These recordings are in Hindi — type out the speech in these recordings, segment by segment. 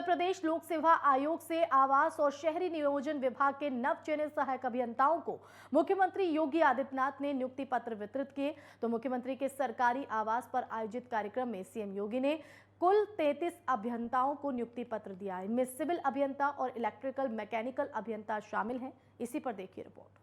प्रदेश लोक सेवा आयोग से आवास और शहरी नियोजन विभाग के नव चयनित सहायक अभियंताओं को मुख्यमंत्री योगी आदित्यनाथ ने नियुक्ति पत्र वितरित किए। तो मुख्यमंत्री के सरकारी आवास पर आयोजित कार्यक्रम में सीएम योगी ने कुल 33 अभियंताओं को नियुक्ति पत्र दिया। इनमें सिविल अभियंता और इलेक्ट्रिकल मैकेनिकल अभियंता शामिल हैं। इसी पर देखिए रिपोर्ट।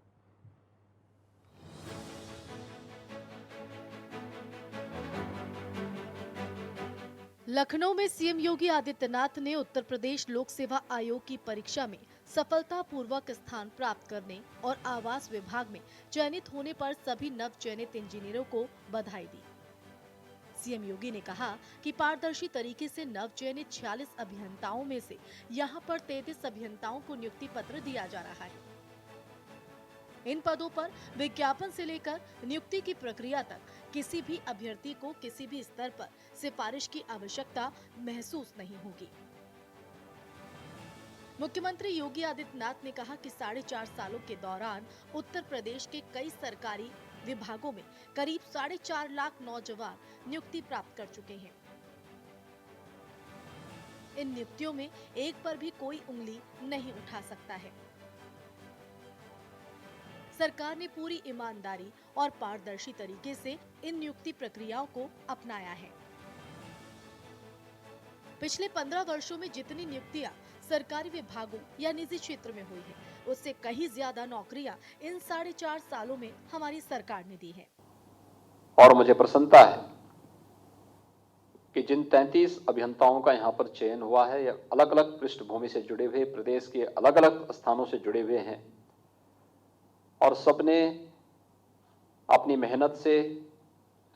लखनऊ में सीएम योगी आदित्यनाथ ने उत्तर प्रदेश लोक सेवा आयोग की परीक्षा में सफलतापूर्वक स्थान प्राप्त करने और आवास विभाग में चयनित होने पर सभी नव चयनित इंजीनियरों को बधाई दी। सीएम योगी ने कहा कि पारदर्शी तरीके से नव चयनित 46 अभियंताओं में से यहां पर 33 अभियंताओं को नियुक्ति पत्र दिया जा रहा है। इन पदों पर विज्ञापन से लेकर नियुक्ति की प्रक्रिया तक किसी भी अभ्यर्थी को किसी भी स्तर पर सिफारिश की आवश्यकता महसूस नहीं होगी। मुख्यमंत्री योगी आदित्यनाथ ने कहा कि 4.5 सालों के दौरान उत्तर प्रदेश के कई सरकारी विभागों में करीब 4.5 लाख नौजवान नियुक्ति प्राप्त कर चुके हैं। इन नियुक्तियों में एक पर भी कोई उंगली नहीं उठा सकता है। सरकार ने पूरी ईमानदारी और पारदर्शी तरीके से इन नियुक्ति प्रक्रियाओं को अपनाया है। पिछले 15 वर्षों में जितनी नियुक्तियां सरकारी विभागों या निजी क्षेत्र में हुई है, उससे कहीं ज्यादा नौकरियां इन 4.5 सालों में हमारी सरकार ने दी है। और मुझे प्रसन्नता है कि जिन 33 अभियंताओं का यहाँ पर चयन हुआ है, ये अलग अलग पृष्ठभूमि से जुड़े हुए, प्रदेश के अलग अलग स्थानों से जुड़े हुए हैं और सबने अपनी मेहनत से,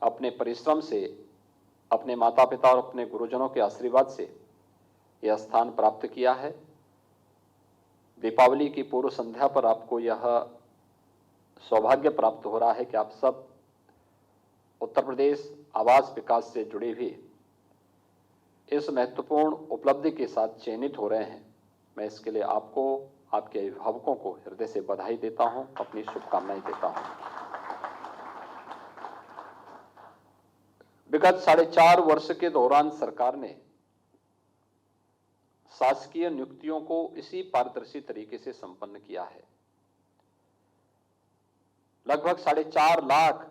अपने परिश्रम से, अपने माता पिता और अपने गुरुजनों के आशीर्वाद से यह स्थान प्राप्त किया है। दीपावली की पूर्व संध्या पर आपको यह सौभाग्य प्राप्त हो रहा है कि आप सब उत्तर प्रदेश आवास विकास से जुड़े हुए इस महत्वपूर्ण उपलब्धि के साथ चयनित हो रहे हैं। मैं इसके लिए आपको, आपके अभिभावकों को हृदय से बधाई देता हूं, अपनी शुभकामनाएं देता हूं। विगत 4.5 वर्ष के दौरान सरकार ने शासकीय नियुक्तियों को इसी पारदर्शी तरीके से संपन्न किया है। लगभग 4.5 लाख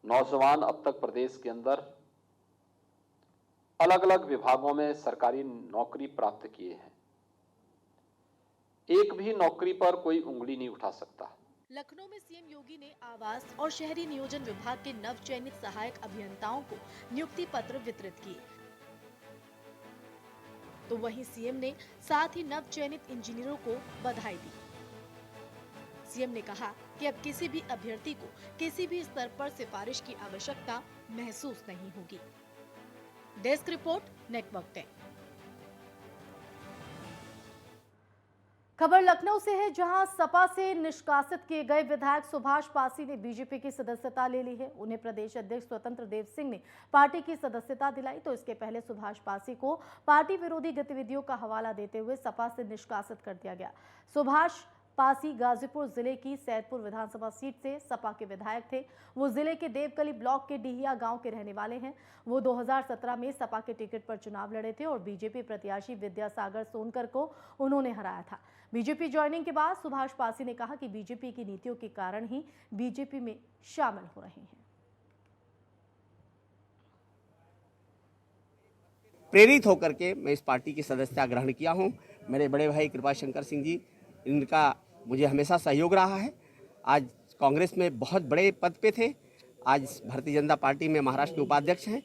नौजवान अब तक प्रदेश के अंदर अलग अलग विभागों में सरकारी नौकरी प्राप्त किए हैं। एक भी नौकरी पर कोई उंगली नहीं उठा सकता। लखनऊ में सीएम योगी ने आवास और शहरी नियोजन विभाग के नव चयनित सहायक अभियंताओं को नियुक्ति पत्र वितरित किए। तो वहीं सीएम ने साथ ही नव चयनित इंजीनियरों को बधाई दी। सीएम ने कहा कि अब किसी भी अभ्यर्थी को किसी भी स्तर पर सिफारिश की आवश्यकता महसूस नहीं होगी। Desk report, network 10। खबर लखनऊ से है, जहां सपा से निष्कासित किए गए विधायक सुभाष पासी ने बीजेपी की सदस्यता ले ली है। उन्हें प्रदेश अध्यक्ष स्वतंत्र देव सिंह ने पार्टी की सदस्यता दिलाई। तो इसके पहले सुभाष पासी को पार्टी विरोधी गतिविधियों का हवाला देते हुए सपा से निष्कासित कर दिया गया। सुभाष पासी गाजीपुर जिले की सैदपुर विधानसभा सीट से सपा के विधायक थे। वो जिले के देवकली ब्लॉक के डिहिया गांव के रहने वाले हैं। वो 2017 में सपा के टिकट पर चुनाव लड़े थे और बीजेपी प्रत्याशी विद्यासागर सोनकर को उन्होंने हराया था। बीजेपी ज्वाइनिंग के बाद सुभाष पासी ने कहा कि बीजेपी की नीतियों के कारण ही बीजेपी में शामिल हो रहे हैं। प्रेरित होकर के मैं इस पार्टी की सदस्यता ग्रहण किया हूं। मेरे बड़े भाई कृपाशंकर सिंह जी, इनका मुझे हमेशा सहयोग रहा है। आज कांग्रेस में बहुत बड़े पद पे थे, आज भारतीय जनता पार्टी में महाराष्ट्र के उपाध्यक्ष हैं।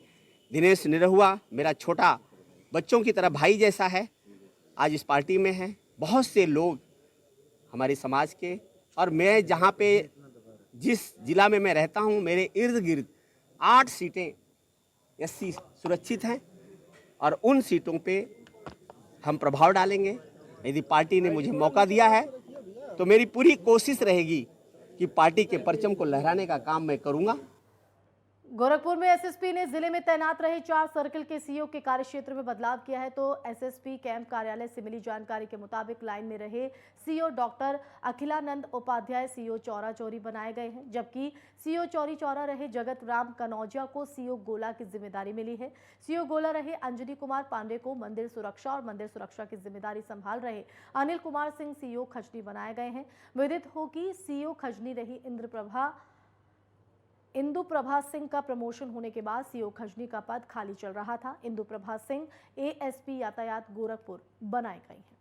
दिनेश निरहुआ मेरा छोटा बच्चों की तरह भाई जैसा है, आज इस पार्टी में है। बहुत से लोग हमारे समाज के, और मैं जहाँ पे जिस जिला में मैं रहता हूँ, मेरे इर्द गिर्द 8 सीटें एससी सुरक्षित हैं और उन सीटों पे हम प्रभाव डालेंगे। यदि पार्टी ने मुझे मौका दिया है तो मेरी पूरी कोशिश रहेगी कि पार्टी के परचम को लहराने का काम मैं करूंगा। गोरखपुर में एसएसपी ने जिले में तैनात रहे 4 सर्किल के सीओ के कार्यक्षेत्र में बदलाव किया है। तो एसएसपी कैंप कार्यालय से मिली जानकारी के मुताबिक लाइन में रहे CO doctor Akhilanand Upadhyay CO Chaura Chauri बनाए गए हैं, जबकि सीओ चौरी चौरा रहे जगत राम कनौजिया को सीओ गोला की जिम्मेदारी मिली है। सीओ गोला रहे अंजनी कुमार पांडे को मंदिर सुरक्षा और मंदिर सुरक्षा की जिम्मेदारी संभाल रहे अनिल कुमार सिंह सीओ खजनी बनाए गए हैं। विदित हो कि सीओ खजनी रही इंदु प्रभा सिंह का प्रमोशन होने के बाद सीओ खजनी का पद खाली चल रहा था। इंदु प्रभा सिंह एएसपी यातायात गोरखपुर बनाए गए हैं।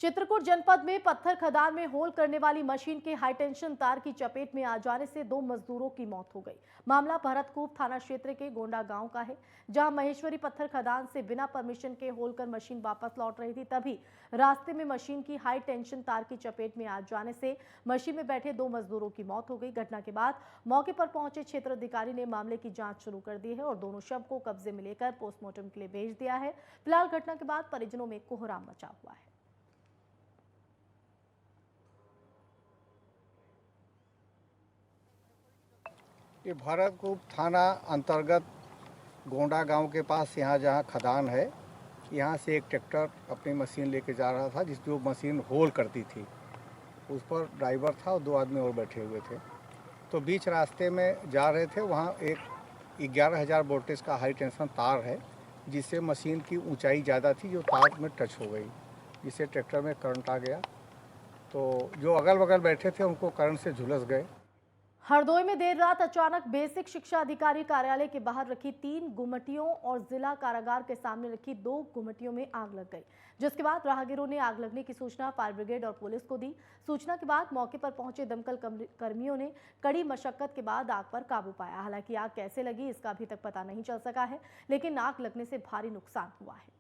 चित्रकूट जनपद में पत्थर खदान में होल करने वाली मशीन के हाईटेंशन तार की चपेट में आ जाने से 2 मजदूरों की मौत हो गई। मामला भरतकूप थाना क्षेत्र के गोंडा गांव का है, जहां महेश्वरी पत्थर खदान से बिना परमिशन के होल कर मशीन वापस लौट रही थी। तभी रास्ते में मशीन की हाई टेंशन तार की चपेट में आ जाने से मशीन में बैठे 2 मजदूरों की मौत हो गई। घटना के बाद मौके पर पहुंचे क्षेत्र अधिकारी ने मामले की जांच शुरू कर दी है और दोनों शव को कब्जे में लेकर पोस्टमार्टम के लिए भेज दिया है। फिलहाल घटना के बाद परिजनों में कोहराम मचा हुआ है। ये भरतकूप थाना अंतर्गत गोंडा गांव के पास यहाँ जहाँ खदान है, यहाँ से एक ट्रैक्टर अपनी मशीन लेके जा रहा था, जिस जो मशीन होल करती थी। उस पर ड्राइवर था और 2 आदमी और बैठे हुए थे। तो बीच रास्ते में जा रहे थे, वहाँ एक 11,000 वोल्टेज का हाई टेंशन तार है, जिससे मशीन की ऊंचाई ज़्यादा थी, जो तार में टच हो गई, जिससे ट्रैक्टर में करंट आ गया। तो जो अगल बगल बैठे थे उनको करंट से झुलस गए। हरदोई में देर रात अचानक बेसिक शिक्षा अधिकारी कार्यालय के बाहर रखी 3 गुमटियों और जिला कारागार के सामने रखी 2 गुमटियों में आग लग गई, जिसके बाद राहगीरों ने आग लगने की सूचना फायर ब्रिगेड और पुलिस को दी। सूचना के बाद मौके पर पहुंचे दमकल कर्मियों ने कड़ी मशक्कत के बाद आग पर काबू पाया। हालांकि आग कैसे लगी इसका अभी तक पता नहीं चल सका है, लेकिन आग लगने से भारी नुकसान हुआ है।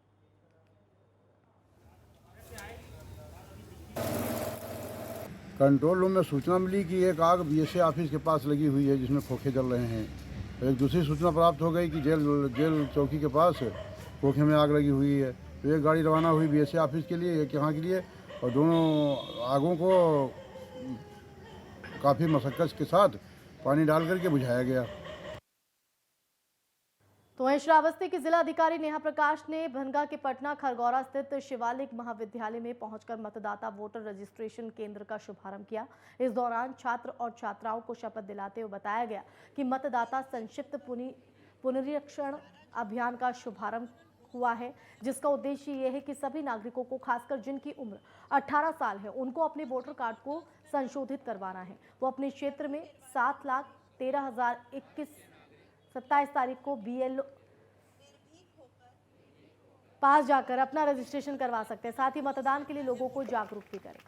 कंट्रोल रूम में सूचना मिली कि एक आग बीएसए ऑफिस के पास लगी हुई है, जिसमें खोखे जल रहे हैं। एक दूसरी सूचना प्राप्त हो गई कि जेल चौकी के पास खोखे में आग लगी हुई है। तो एक गाड़ी रवाना हुई बीएसए ऑफिस के लिए, एक यहाँ के लिए, और दोनों आगों को काफ़ी मशक्कत के साथ पानी डाल करके बुझाया गया। तो वहीं श्रावस्ती के जिला अधिकारी नेहा प्रकाश ने भनगा के पटना खरगौरा स्थित शिवालिक महाविद्यालय में पहुंचकर मतदाता वोटर रजिस्ट्रेशन केंद्र का शुभारंभ किया। इस दौरान छात्र और छात्राओं को शपथ दिलाते हुए बताया गया कि मतदाता संक्षिप्त पुनरीक्षण अभियान का शुभारंभ हुआ है, जिसका उद्देश्य ये है कि सभी नागरिकों को, खासकर जिनकी उम्र 18 साल है, उनको अपने वोटर कार्ड को संशोधित करवाना है। वो अपने क्षेत्र में 7,13,027 तारीख को BLO पास जाकर अपना रजिस्ट्रेशन करवा सकते हैं। साथ ही मतदान के लिए लोगों को जागरूक भी करें।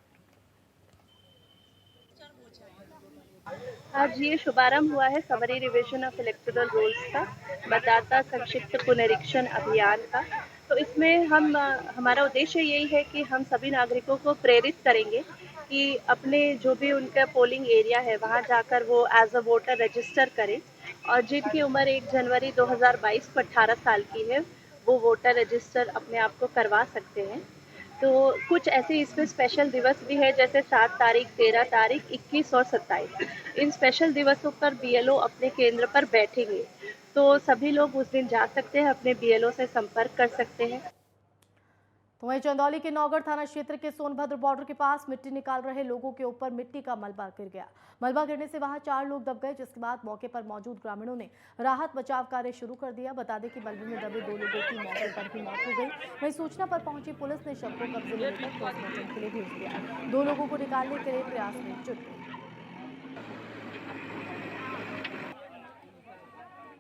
आज ये शुभारंभ हुआ है summary revision of electoral rolls का, मतदाता संक्षिप्त पुनरीक्षण अभियान का। तो इसमें हमारा उद्देश्य यही है कि हम सभी नागरिकों को प्रेरित करेंगे कि अपने जो भी उनका पोलिंग एरिया है वहाँ जाकर वो एज अ वोटर रजिस्टर करें, और जिनकी उम्र 1 जनवरी 2022 को 18 साल की है वो वोटर रजिस्टर अपने आप को करवा सकते हैं। तो कुछ ऐसे इसमें स्पेशल दिवस भी है, जैसे 7 तारीख, 13 तारीख, 21 और 27। इन स्पेशल दिवसों पर BLO अपने केंद्र पर बैठेंगे, तो सभी लोग उस दिन जा सकते हैं, अपने BLO से संपर्क कर सकते हैं। तो वहीं चंदौली के नौगढ़ थाना क्षेत्र के सोनभद्र बॉर्डर के पास मिट्टी निकाल रहे लोगों के ऊपर मिट्टी का मलबा गिर गया। मलबा गिरने से वहां 4 लोग दब गए, जिसके बाद मौके पर मौजूद ग्रामीणों ने राहत बचाव कार्य शुरू कर दिया। बता दें कि मलबे में दबे 2 लोगों की मौके पर ही मौत हो गई। वहीं सूचना पर पहुंची पुलिस ने शव को कब्जे में लेकर पोस्टमार्टम के लिए भेज दिया। 2 लोगों को निकालने के लिए प्रयास में जुट गई।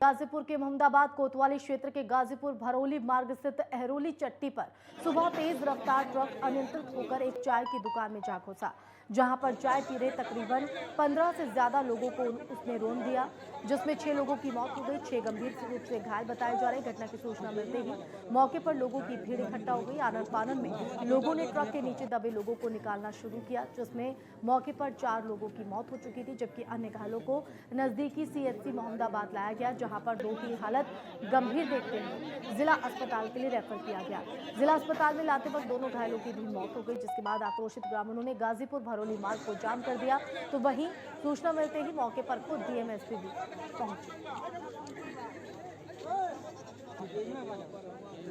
गाजीपुर के मोहम्मदाबाद कोतवाली क्षेत्र के गाजीपुर भरौली मार्ग स्थित अहरोली चट्टी पर सुबह तेज रफ्तार ट्रक अनियंत्रित होकर एक चाय की दुकान में जा घुसा, जहां पर चाय पी रहे तकरीबन 15 से ज्यादा लोगों को उसने रौंद दिया, जिसमें 6 लोगों की मौत हो गई, 6 गंभीर रूप से घायल बताए जा रहे। घटना की सूचना मिलते ही मौके पर लोगों की भीड़ इकट्ठा हो गई। आनन फानन में लोगों ने ट्रक के नीचे दबे लोगों को निकालना शुरू किया, जिसमें मौके पर 4 लोगों की मौत हो चुकी थी, जबकि अन्य घायलों को नजदीकी CHC मोहम्मदाबाद लाया गया, जहां पर 2 की हालत गंभीर देखते हुए जिला अस्पताल के लिए रेफर किया गया। जिला अस्पताल में लाते वक्त दोनों घायलों की भी मौत हो गई, जिसके बाद आक्रोशित ग्रामीणों ने गाजीपुर भरौली मार्ग को जाम कर दिया। तो वहीं सूचना मिलते ही मौके पर खुद डीएमएसपी भी पहुंचे।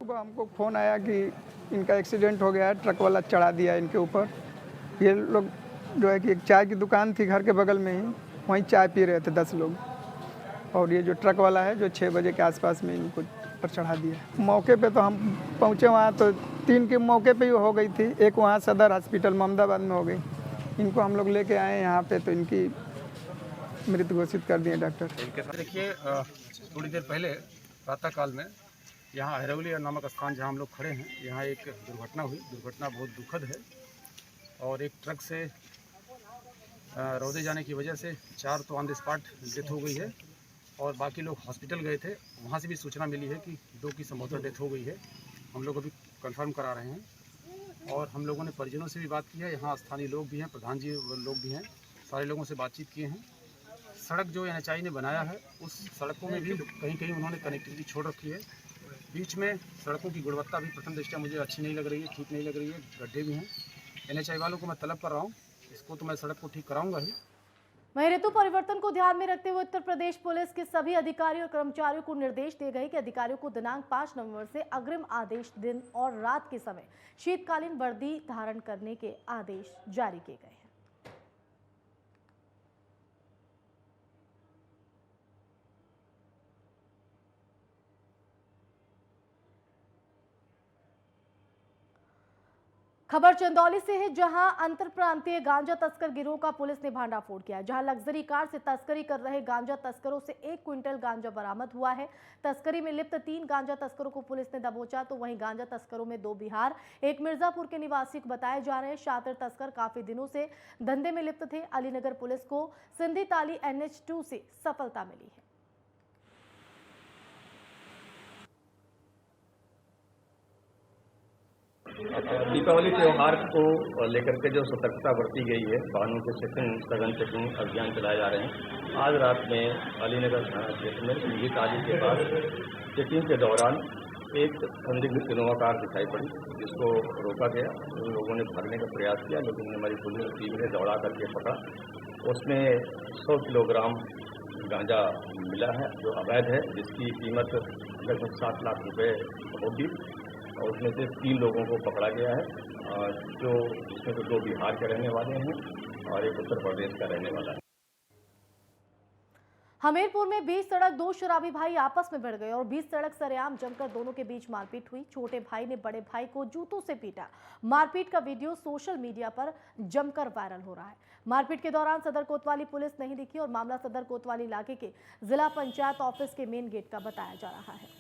हमको फ़ोन आया कि इनका एक्सीडेंट हो गया है, ट्रक वाला चढ़ा दिया इनके ऊपर। ये लोग जो है कि एक चाय की दुकान थी घर के बगल में ही, वहीं चाय पी रहे थे 10 लोग, और ये जो ट्रक वाला है जो 6 बजे के आसपास में इनको पर चढ़ा दिया। मौके पे तो हम पहुँचे वहाँ तो 3 के मौके पे ही हो गई थी, एक वहाँ सदर हॉस्पिटल मोहम्मदाबाद में हो गई। इनको हम लोग लेके आए यहाँ पे तो इनकी मृत घोषित कर दिए डॉक्टर। देखिए, थोड़ी देर पहले प्रातःकाल में यहाँ हरौली नामक स्थान जहाँ हम लोग खड़े हैं, यहाँ एक दुर्घटना हुई। दुर्घटना बहुत दुखद है और एक ट्रक से रौदे जाने की वजह से 4 तो ऑन द स्पॉट डेथ हो गई है और बाकी लोग हॉस्पिटल गए थे। वहाँ से भी सूचना मिली है कि 2 की संभवतः डेथ हो गई है। हम लोग अभी कंफर्म करा रहे हैं और हम लोगों ने परिजनों से भी बात की है। यहाँ स्थानीय लोग भी हैं, प्रधान जी लोग भी हैं, सारे लोगों से बातचीत किए हैं। सड़क जो NHAI ने बनाया है उस सड़कों में भी कहीं कहीं उन्होंने कनेक्टिविटी छोड़ रखी है। बीच में सड़कों की गुणवत्ता भी प्रथम दृष्टया मुझे अच्छी नहीं लग रही है, ठीक नहीं लग रही है, गड्ढे भी हैं। NHAI वालों को मैं तलब कर रहा हूँ, इसको तो मैं सड़क को ठीक कराऊंगा ही। वहीं ऋतु परिवर्तन को ध्यान में रखते हुए उत्तर प्रदेश पुलिस के सभी अधिकारियों और कर्मचारियों को निर्देश दिए गए कि अधिकारियों को दिनांक 5 नवंबर से अग्रिम आदेश दिन और रात के समय शीतकालीन वर्दी धारण करने के आदेश जारी किए गए हैं। खबर चंदौली से है, जहां अंतर प्रांतीय गांजा तस्कर गिरोह का पुलिस ने भांडाफोड़ किया, जहां लग्जरी कार से तस्करी कर रहे गांजा तस्करों से 1 क्विंटल गांजा बरामद हुआ है। तस्करी में लिप्त 3 गांजा तस्करों को पुलिस ने दबोचा। तो वहीं गांजा तस्करों में 2 बिहार, 1 मिर्जापुर के निवासी बताए जा रहे हैं। शातिर तस्कर काफी दिनों से धंधे में लिप्त थे। अलीनगर पुलिस को सिंधी ताली NH2 से सफलता मिली है। दीपावली त्यौहार को लेकर के जो सतर्कता बरती गई है, वाहनों के सघन चेकिंग अभियान चलाए जा रहे हैं। आज रात में अलीनगर थाना क्षेत्र में सिंधी ताली के पास चेकिंग के दौरान एक संदिग्ध इनोवा कार दिखाई पड़ी, जिसको रोका गया। उन लोगों ने भागने का प्रयास किया, लेकिन हमारी पुलिस टीम ने दौड़ा करके पकड़ा। उसमें 100 किलोग्राम गांजा मिला है जो अवैध है, जिसकी कीमत लगभग 7 लाख रुपए होगी। और उसमें से 3 लोगों को पकड़ा गया है, जिसमें से 2 बिहार के रहने वाले हैं और एक उत्तर प्रदेश का रहने वाला है। हमीरपुर में बीच सड़क 2 शराबी भाई आपस में भिड़ गए और बीच सड़क सरेआम जमकर दोनों के बीच मारपीट हुई। छोटे भाई ने बड़े भाई को जूतों से पीटा। मारपीट का वीडियो सोशल मीडिया पर जमकर वायरल हो रहा है। मारपीट के दौरान सदर कोतवाली पुलिस नहीं दिखी और मामला सदर कोतवाली इलाके के जिला पंचायत ऑफिस के मेन गेट का बताया जा रहा है।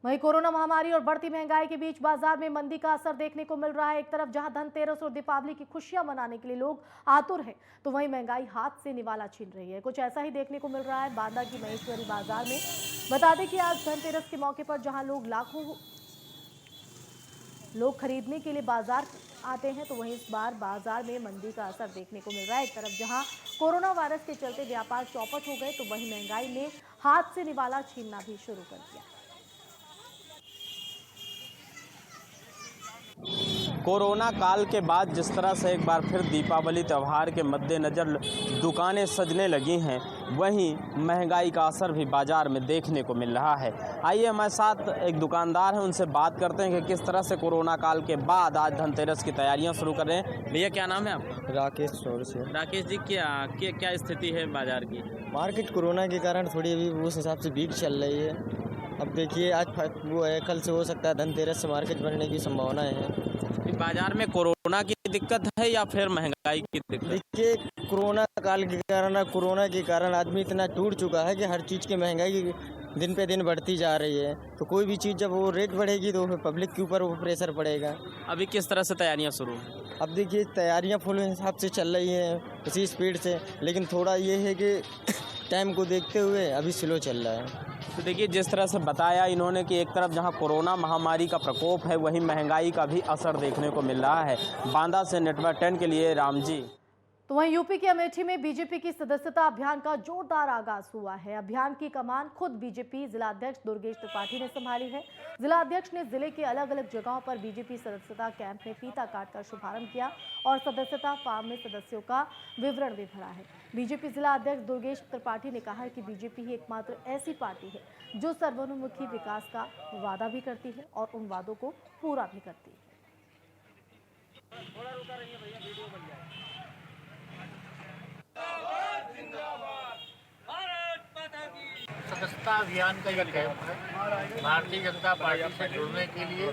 वहीं कोरोना महामारी और बढ़ती महंगाई के बीच बाजार में मंदी का असर देखने को मिल रहा है। एक तरफ जहां धनतेरस और दीपावली की खुशियां मनाने के लिए लोग आतुर हैं, तो वहीं महंगाई हाथ से निवाला छीन रही है। कुछ ऐसा ही देखने को मिल रहा है बांदा की महेश्वरी बाजार में। बता दें कि आज धनतेरस के मौके पर जहां लाखों लोग खरीदने के लिए बाजार आते हैं, तो वहीं इस बार बाजार में मंदी का असर देखने को मिल रहा है। एक तरफ जहां कोरोना वायरस के चलते व्यापार चौपट हो गए, तो वहीं महंगाई ने हाथ से निवाला छीनना भी शुरू कर दिया। कोरोना काल के बाद जिस तरह से एक बार फिर दीपावली त्यौहार के मद्देनज़र दुकानें सजने लगी हैं, वहीं महंगाई का असर भी बाजार में देखने को मिल रहा है। आइए हमारे साथ एक दुकानदार हैं, उनसे बात करते हैं कि किस तरह से कोरोना काल के बाद आज धनतेरस की तैयारियां शुरू कर रहे हैं। भैया क्या नाम है आपका? राकेश स्टोर से। राकेश जी, क्या स्थिति है बाजार की? मार्केट कोरोना के कारण थोड़ी अभी उस हिसाब से भीड़ चल रही है। अब देखिए आज वो है, कल से हो सकता है धनतेरस से मार्केट बढ़ने की संभावनाएं हैं। बाजार में कोरोना की दिक्कत है या फिर महंगाई की दिक्कत? देखिए कोरोना काल के कारण आदमी इतना टूट चुका है कि हर चीज़ की महंगाई दिन पे दिन बढ़ती जा रही है। तो कोई भी चीज़ जब वो रेट बढ़ेगी तो फिर पब्लिक के ऊपर वो प्रेशर पड़ेगा। अभी किस तरह से तैयारियां शुरू हैं? अब देखिए तैयारियां फुल हिसाब से चल रही हैं, इसी स्पीड से, लेकिन थोड़ा ये है कि टाइम को देखते हुए अभी स्लो चल रहा है। तो देखिए जिस तरह से बताया इन्होंने कि एक तरफ जहां कोरोना महामारी का प्रकोप है वहीं महंगाई का भी असर देखने को मिल रहा है। बांदा से नेटवर्क 10 के लिए राम जी। तो वहीं यूपी के अमेठी में बीजेपी की सदस्यता अभियान का जोरदार आगाज हुआ है। अभियान की कमान खुद बीजेपी जिला अध्यक्ष दुर्गेश त्रिपाठी ने संभाली है। जिला अध्यक्ष ने जिले के अलग अलग जगहों पर बीजेपी सदस्यता कैंप में फीता काटकर शुभारंभ किया और सदस्यता फॉर्म में सदस्यों का विवरण भी भरा है। बीजेपी जिला अध्यक्ष दुर्गेश त्रिपाठी ने कहा है कि बीजेपी ही एकमात्र ऐसी पार्टी है जो सर्वोन्मुखी विकास का वादा भी करती है और उन वादों को पूरा भी करती है। सदस्यता अभियान का एक कैंप है भारतीय जनता पार्टी से जुड़ने के लिए,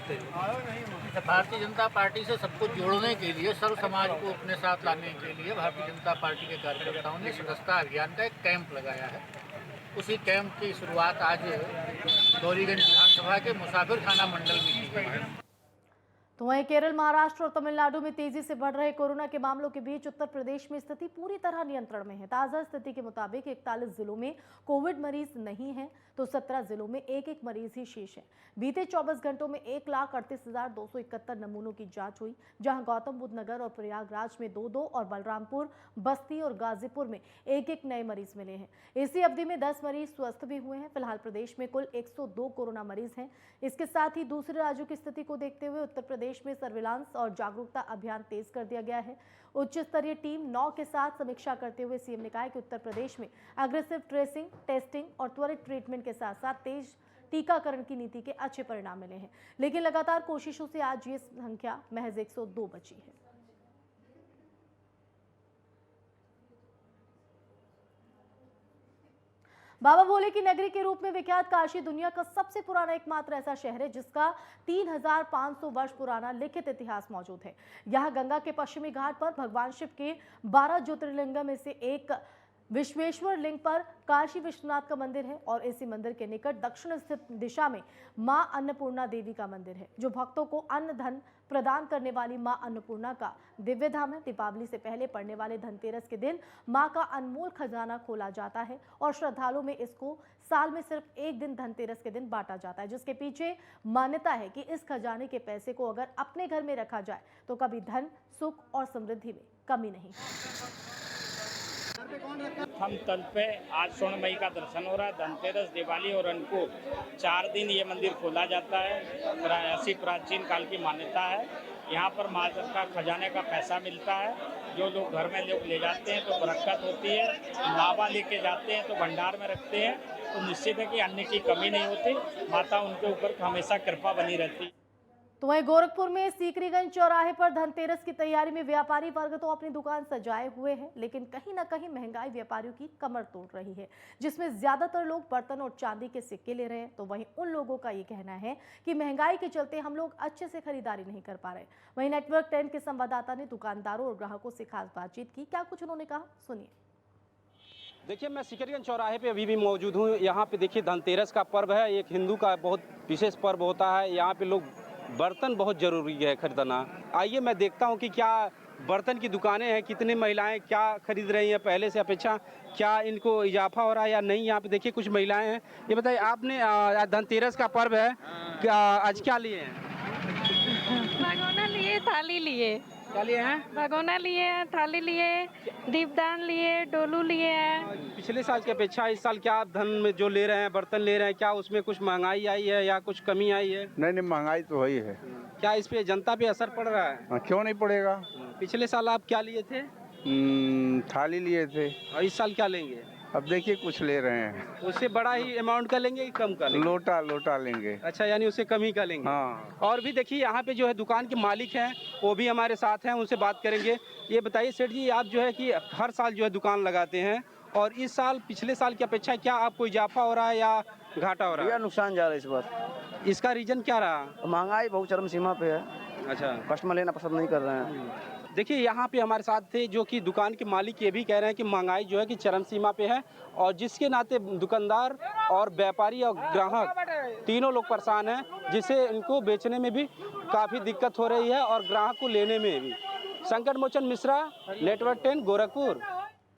भारतीय जनता पार्टी से सबको जोड़ने के लिए, सर्व समाज को अपने साथ लाने के लिए भारतीय जनता पार्टी के कार्यकर्ताओं ने सदस्यता अभियान का एक कैंप लगाया है। उसी कैंप की शुरुआत आज गौरीगंज विधानसभा के मुसाफिर खाना मंडल में की गई है। तो वहीं केरल, महाराष्ट्र और तमिलनाडु में तेजी से बढ़ रहे कोरोना के मामलों के बीच उत्तर प्रदेश में स्थिति पूरी तरह नियंत्रण में है। ताजा स्थिति के मुताबिक 41 जिलों में कोविड मरीज नहीं हैं तो 17 जिलों में एक मरीज ही शेष है। बीते 24 घंटों में 1,38,271 नमूनों की जांच हुई, जहां गौतम बुद्ध नगर और प्रयागराज में 2-2 और बलरामपुर, बस्ती और गाजीपुर में 1-1 नए मरीज मिले हैं। इसी अवधि में 10 मरीज स्वस्थ भी हुए हैं। फिलहाल प्रदेश में कुल 102 कोरोना मरीज हैं। इसके साथ ही दूसरे राज्यों की स्थिति को देखते हुए उत्तर प्रदेश में सर्विलांस और जागरूकता अभियान तेज कर दिया गया है। उच्च स्तरीय टीम 9 के साथ समीक्षा करते हुए सीएम ने कहा कि उत्तर प्रदेश में अग्रेसिव ट्रेसिंग, टेस्टिंग और त्वरित ट्रीटमेंट के साथ साथ तेज टीकाकरण की नीति के अच्छे परिणाम मिले हैं। लेकिन लगातार कोशिशों से आज ये संख्या महज 102 बची है। बाबा भोले की नगरी के रूप में विख्यात काशी दुनिया का सबसे पुराना एकमात्र ऐसा शहर है जिसका 3500 वर्ष पुराना लिखित इतिहास मौजूद है। यहाँ गंगा के पश्चिमी घाट पर भगवान शिव के 12 ज्योतिर्लिंग में से एक विश्वेश्वर लिंग पर काशी विश्वनाथ का मंदिर है और इसी मंदिर के निकट दक्षिण स्थित दिशा में मां अन्नपूर्णा देवी का मंदिर है, जो भक्तों को अन्न धन प्रदान करने वाली मां अन्नपूर्णा का दिव्य धाम है। दीपावली से पहले पड़ने वाले धनतेरस के दिन मां का अनमोल खजाना खोला जाता है और श्रद्धालुओं में इसको साल में सिर्फ एक दिन धनतेरस के दिन बांटा जाता है, जिसके पीछे मान्यता है कि इस खजाने के पैसे को अगर अपने घर में रखा जाए तो कभी धन, सुख और समृद्धि में कमी नहीं। हम तल पे आज स्वर्ण मई का दर्शन हो रहा है। धनतेरस, दिवाली और अन्नकूट 4 दिन ये मंदिर खोला जाता है। ऐसी प्राचीन काल की मान्यता है। यहाँ पर माता का खजाने का पैसा मिलता है। जो लोग घर में लोग ले जाते हैं तो बरकत होती है, लावा लेके जाते हैं तो भंडार में रखते हैं तो निश्चित है कि अन्न की कमी नहीं होती। माता उनके ऊपर हमेशा कृपा बनी रहती। तो वहीं गोरखपुर में सीकरीगंज चौराहे पर धनतेरस की तैयारी में व्यापारी वर्ग तो अपनी दुकान सजाए हुए हैं, लेकिन कहीं ना कहीं महंगाई व्यापारियों की कमर तोड़ रही है, जिसमें ज्यादातर लोग बर्तन और चांदी के सिक्के ले रहे हैं। तो वहीं उन लोगों का ये कहना है कि महंगाई के चलते हम लोग अच्छे से खरीदारी नहीं कर पा रहे। वहीं नेटवर्क 10 के संवाददाता ने दुकानदारों और ग्राहकों से खास बातचीत की। क्या कुछ उन्होंने कहा, सुनिए। देखिए, मैं सीकरीगंज चौराहे पे अभी भी मौजूद हूँ। यहाँ पे देखिए धनतेरस का पर्व है, एक हिंदू का बहुत विशेष पर्व होता है। यहाँ पे लोग बर्तन बहुत ज़रूरी है खरीदना। आइए मैं देखता हूँ कि क्या बर्तन की दुकानें हैं, कितनी महिलाएं क्या खरीद रही हैं पहले से अपेक्षा, क्या इनको इजाफा हो रहा है या नहीं। यहाँ पे देखिए कुछ महिलाएं हैं। ये बताइए, आपने धनतेरस का पर्व है, क्या आज क्या लिए हैं? भगोना लिए, थाली लिए। क्या लिए हैं? भगोना लिए, थाली लिए, दीपदान लिए, डोलू लिए हैं। पिछले साल की अपेक्षा इस साल क्या धन में जो ले रहे हैं, बर्तन ले रहे हैं, क्या उसमें कुछ महंगाई आई है या कुछ कमी आई है? नहीं, महंगाई तो वही है। क्या इस पे जनता पे असर पड़ रहा है? क्यों नहीं पड़ेगा। पिछले साल आप क्या लिए थे? थाली लिए थे। और इस साल क्या लेंगे? अब देखिए कुछ ले रहे हैं। उससे बड़ा ही अमाउंट का लेंगे कि कम का लेंगे? लोटा लेंगे। अच्छा, यानी उससे कम ही का लेंगे। हाँ। और भी देखिए यहाँ पे जो है दुकान के मालिक हैं वो भी हमारे साथ हैं, उनसे बात करेंगे। ये बताइए सेठ जी, आप जो है कि हर साल जो है दुकान लगाते हैं और इस साल पिछले साल की अपेक्षा क्या आपको इजाफा हो रहा है या घाटा हो रहा है? नुकसान जा रहा है इस बार। इसका रीजन क्या रहा? महंगाई बहुत चरम सीमा पे है। अच्छा, कस्टमर लेना पसंद नहीं कर रहे हैं। देखिए यहाँ पे हमारे साथ थे जो कि दुकान के मालिक ये भी कह रहे हैं कि महंगाई जो है कि चरम सीमा पे है और जिसके नाते दुकानदार और व्यापारी और ग्राहक तीनों लोग परेशान हैं, जिससे इनको बेचने में भी काफ़ी दिक्कत हो रही है और ग्राहक को लेने में भी। संकट मोचन मिश्रा, नेटवर्क 10, गोरखपुर।